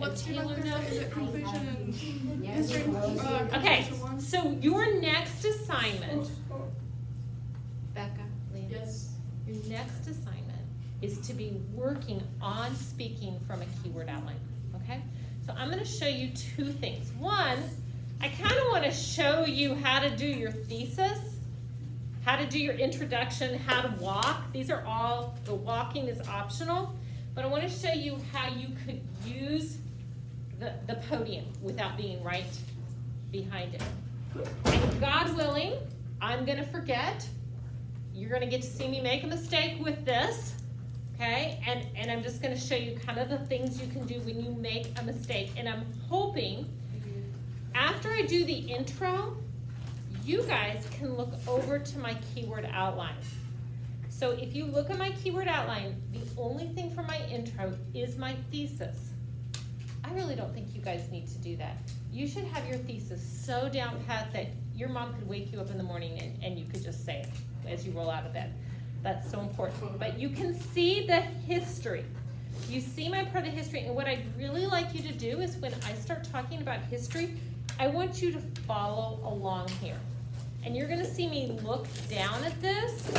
What's your Taylor focus? Is knows. it completion and Yeah. history? Okay, Completion one? so your next assignment, Becca, Leah, Yes. your next assignment is to be working on speaking from a keyword outline, okay? So I'm gonna show you two things. One, I kinda wanna show you how to do your thesis, how to do your introduction, how to walk. These are all, the walking is optional, but I wanna show you how you could use the podium without being right behind it. And God willing, I'm gonna forget. You're gonna get to see me make a mistake with this, okay? And I'm just gonna show you kind of the things you can do when you make a mistake. And I'm hoping, after I do the intro, you guys can look over to my keyword outline. So if you look at my keyword outline, the only thing for my intro is my thesis. I really don't think you guys need to do that. You should have your thesis so down pat that your mom could wake you up in the morning and you could just say it as you roll out of bed. That's so important. But you can see the history. You see my part of history, and what I'd really like you to do is when I start talking about history, I want you to follow along here. And you're gonna see me look down at this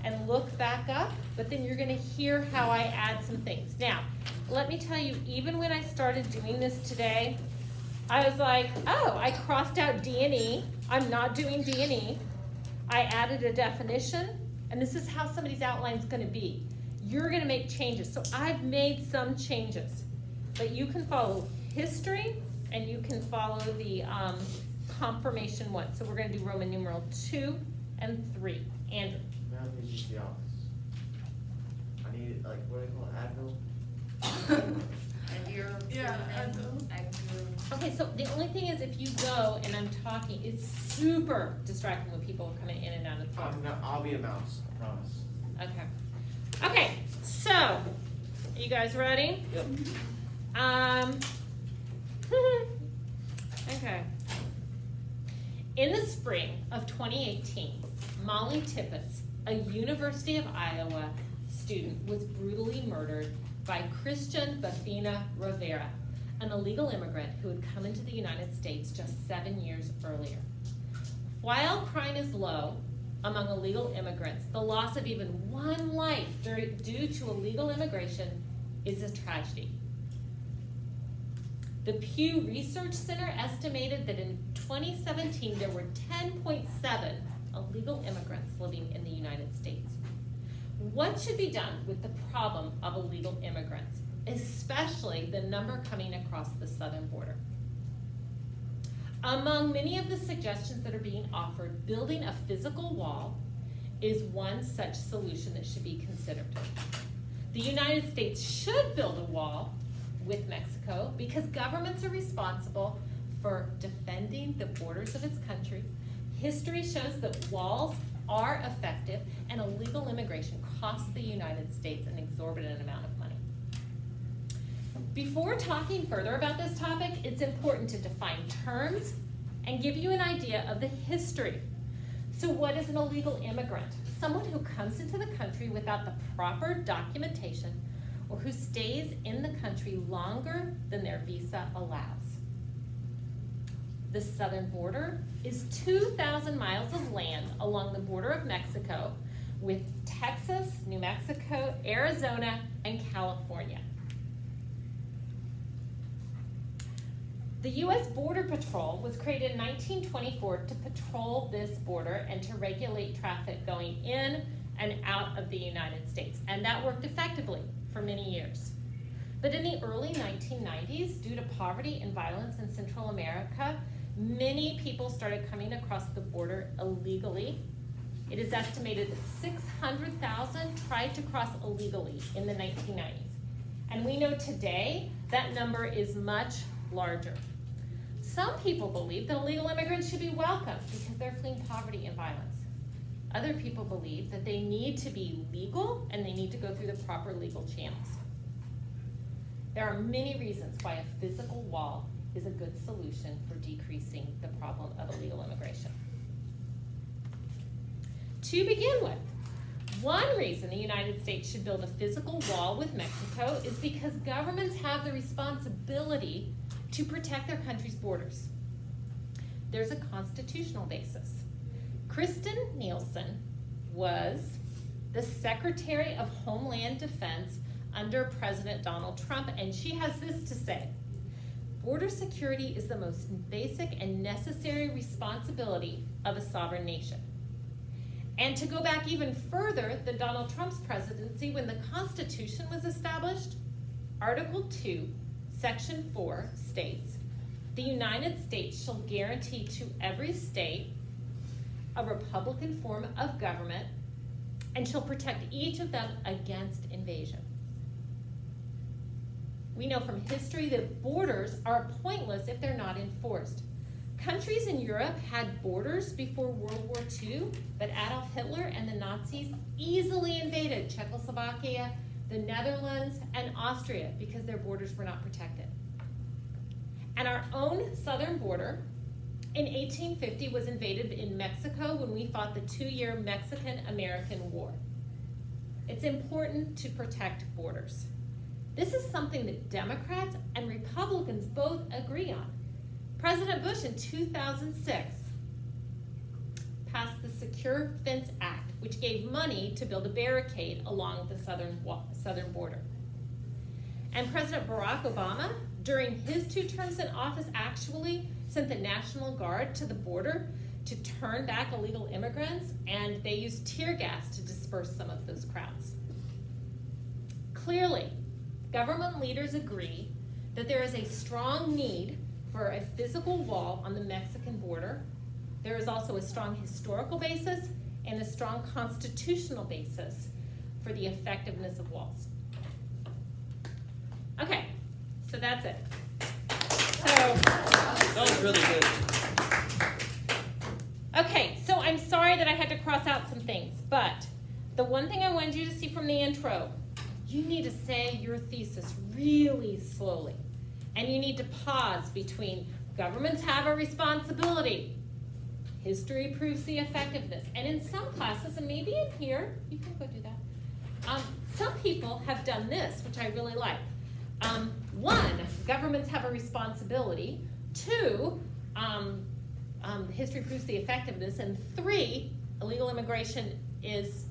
and look back up, but then you're gonna hear how I add some things. Now, let me tell you, even when I started doing this today, I was like, oh, I crossed out D&E. I'm not doing D&E. I added a definition, and this is how somebody's outline's gonna be. You're gonna make changes. So I've made some changes, but you can follow history and you can follow the confirmation one. So we're gonna do Roman numeral 2 and 3. Andrew. Now I need the office. I need, like, what do they call it, Advil? And you're. Yeah, Advil. Okay, so the only thing is if you go and I'm talking, it's super distracting when people are coming in and out of the phone. I'll be a mouse, I promise. Okay. Okay, so, are you guys ready? Yep. Okay. In the spring of 2018, Molly Tippett, a University of Iowa student, was brutally murdered by Christian Bafina Rivera, an illegal immigrant who had come into the United States just 7 years earlier. While crime is low among illegal immigrants, the loss of even one life due to illegal immigration is a tragedy. The Pew Research Center estimated that in 2017 there were 10.7 illegal immigrants living in the United States. What should be done with the problem of illegal immigrants, especially the number coming across the southern border? Among many of the suggestions that are being offered, building a physical wall is one such solution that should be considered. The United States should build a wall with Mexico because governments are responsible for defending the borders of its country. History shows that walls are effective, and illegal immigration costs the United States an exorbitant amount of money. Before talking further about this topic, it's important to define terms and give you an idea of the history. So what is an illegal immigrant? Someone who comes into the country without the proper documentation or who stays in the country longer than their visa allows. The southern border is 2,000 miles of land along the border of Mexico with Texas, New Mexico, Arizona, and California. The U.S. Border Patrol was created in 1924 to patrol this border and to regulate traffic going in and out of the United States, and that worked effectively for many years. But in the early 1990s, due to poverty and violence in Central America, many people started coming across the border illegally. It is estimated that 600,000 tried to cross illegally in the 1990s. And we know today that number is much larger. Some people believe that illegal immigrants should be welcomed because they're fleeing poverty and violence. Other people believe that they need to be legal and they need to go through the proper legal channels. There are many reasons why a physical wall is a good solution for decreasing the problem of illegal immigration. To begin with, One reason the United States should build a physical wall with Mexico is because governments have the responsibility to protect their country's borders. There's a constitutional basis. Kristen Nielsen was the Secretary of Homeland Defense under President Donald Trump, and she has this to say: border security is the most basic and necessary responsibility of a sovereign nation. And to go back even further than Donald Trump's presidency, when the Constitution was established, Article 2, Section 4 states, "The United States shall guarantee to every state a republican form of government and shall protect each of them against invasion." We know from history that borders are pointless if they're not enforced. Countries in Europe had borders before World War II, but Adolf Hitler and the Nazis easily invaded Czechoslovakia, the Netherlands, and Austria because their borders were not protected. And our own southern border in 1850 was invaded in Mexico when we fought the 2-year Mexican-American War. It's important to protect borders. This is something that Democrats and Republicans both agree on. President Bush in 2006 passed the Secure Fence Act, which gave money to build a barricade along the southern border. And President Barack Obama, during his 2 terms in office, actually sent the National Guard to the border to turn back illegal immigrants, and they used tear gas to disperse some of those crowds. Clearly, government leaders agree that there is a strong need for a physical wall on the Mexican border. There is also a strong historical basis and a strong constitutional basis for the effectiveness of walls. Okay, so that's it. So, That was really good. okay, so I'm sorry that I had to cross out some things, but the one thing I wanted you to see from the intro, you need to say your thesis really slowly. And you need to pause between governments have a responsibility, history proves the effectiveness. And in some classes, and maybe in here, you can go do that. Some people have done this, which I really like. 1, governments have a responsibility. 2, history proves the effectiveness. And 3, illegal immigration is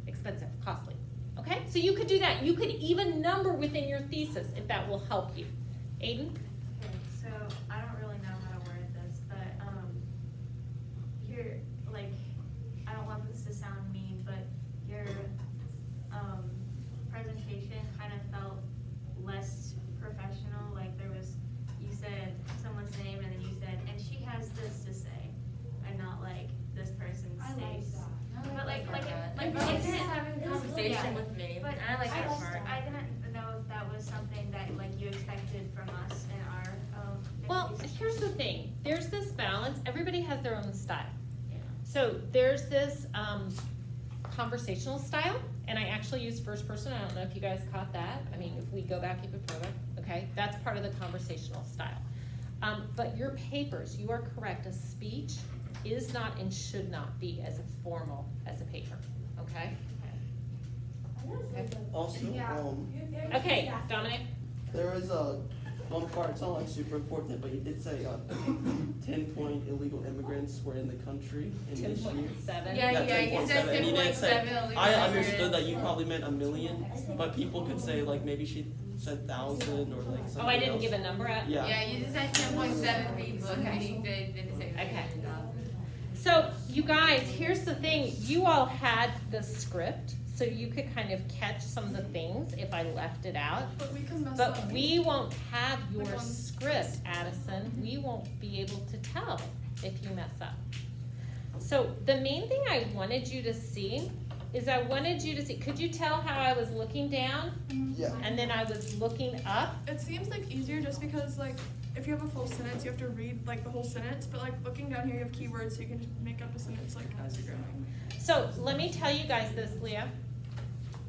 expensive, costly. Okay, so you could do that. You could even number within your thesis if that will help you. Aiden? Okay, so I don't really know how to word this, but you're like, I don't want this to sound mean, but your presentation kind of felt less professional. Like you said someone's name and then you said, and she has this to say, and not like this person states. But like She's just having a conversation with me, But and I like that part. I didn't know if that was something that like you expected from us in our. Well, here's the thing. There's this balance. Everybody has their own style. Yeah. So there's this conversational style, and I actually use first person. I don't know if you guys caught that. I mean, if we go back even further, okay, that's part of the conversational style. But your papers, you are correct. A speech is not and should not be as formal as a paper, okay? Also, Okay, Dominic? there is one part, it's not like super important, but you did say 10 illegal immigrants were in the country in this year. 10.7. Yeah, Yeah, you said 10.7, and you didn't say- 10.7 I understood that you probably meant a million, but people could say like maybe she said 1,000 or like something Oh, I didn't else. give a number out? Yeah. Yeah, you just said 10.7 people, and you didn't say Okay. So, you guys, here's the thing. You all had the script, so you could kind of catch some of the things if I left it out. But we can mess But up. we won't have your Like on- script, Addison. We won't be able to tell if you mess up. So, the main thing I wanted you to see is could you tell how I was looking down Yeah. and then I was looking up? It seems like easier just because like if you have a full sentence, you have to read like the whole sentence. But like looking down here, you have keywords, so you can just make up a sentence like as you're going. So let me tell you guys this, Leah,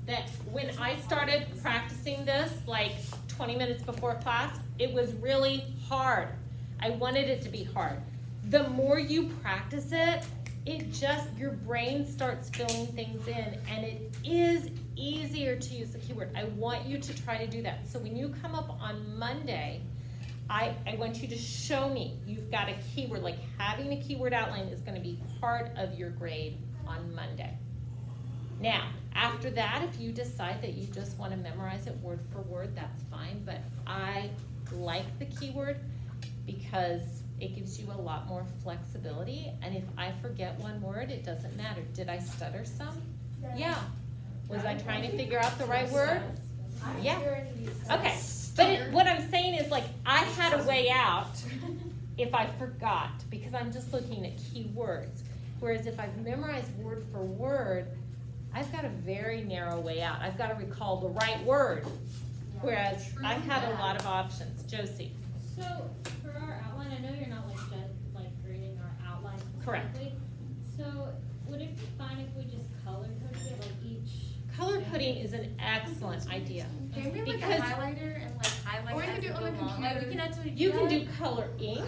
that when I started practicing this, like 20 minutes before class, it was really hard. I wanted it to be hard. The more you practice it, your brain starts filling things in, and it is easier to use the keyword. I want you to try to do that. So when you come up on Monday, I want you to show me you've got a keyword, like having a keyword outline is gonna be part of your grade on Monday. Now, after that, if you decide that you just wanna memorize it word for word, that's fine, but I like the keyword because it gives you a lot more flexibility, and if I forget one word, it doesn't matter. Did I stutter some? Yeah. Was I trying to figure out the right word? Yeah. Okay, but what I'm saying is, like, I had a way out if I forgot, because I'm just looking at keywords. Whereas if I've memorized word for word, I've got a very narrow way out. I've got to recall the right word, whereas I have a lot of options. Josie? So for our outline, I know you're not grading our outline Correct. specifically. So would it be fine if we just color coded it, like each? Color coding is an excellent idea. Can we have like Because- a highlighter and like highlight Or you as could do we it go on the along? Like we computer. can actually You can do color ink,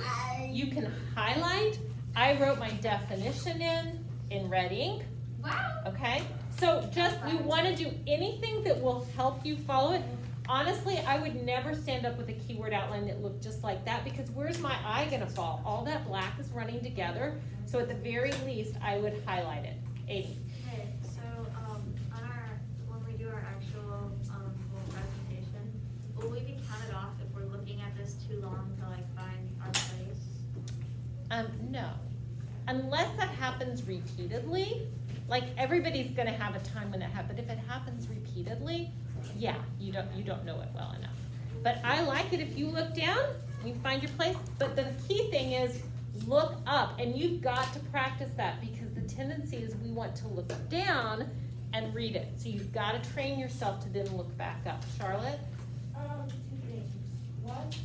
you can highlight. I wrote my definition in red ink, Wow. okay? So just, you wanna do anything that will help you follow it. Honestly, I would never stand up with a keyword outline that looked just like that, because where's my eye gonna fall? All that black is running together, so at the very least, I would highlight it. Amy? Okay, so, when we do our actual, full presentation, will we be counted off if we're looking at this too long to like find our place? No. Unless that happens repeatedly, like everybody's gonna have a time when it happens, but if it happens repeatedly, yeah, you don't know it well enough. But I like it if you look down, you find your place, but the key thing is look up, and you've got to practice that, because the tendency is we want to look down and read it. So you've gotta train yourself to then look back up. Charlotte? 2 things. What,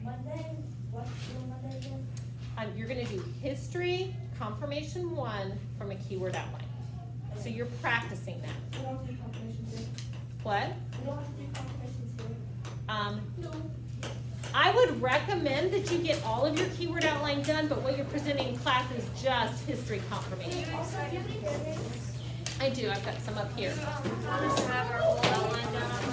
Monday, what's your Monday again? You're gonna do history, confirmation 1 from a keyword outline. So you're practicing that. We don't have to do confirmations here. What? We don't have to do confirmations here. I would recommend that you get all of your keyword outline done, but what you're presenting in class is just history confirmation. Also, do you have any grade? I do, I've got some up here. Have our whole outline done on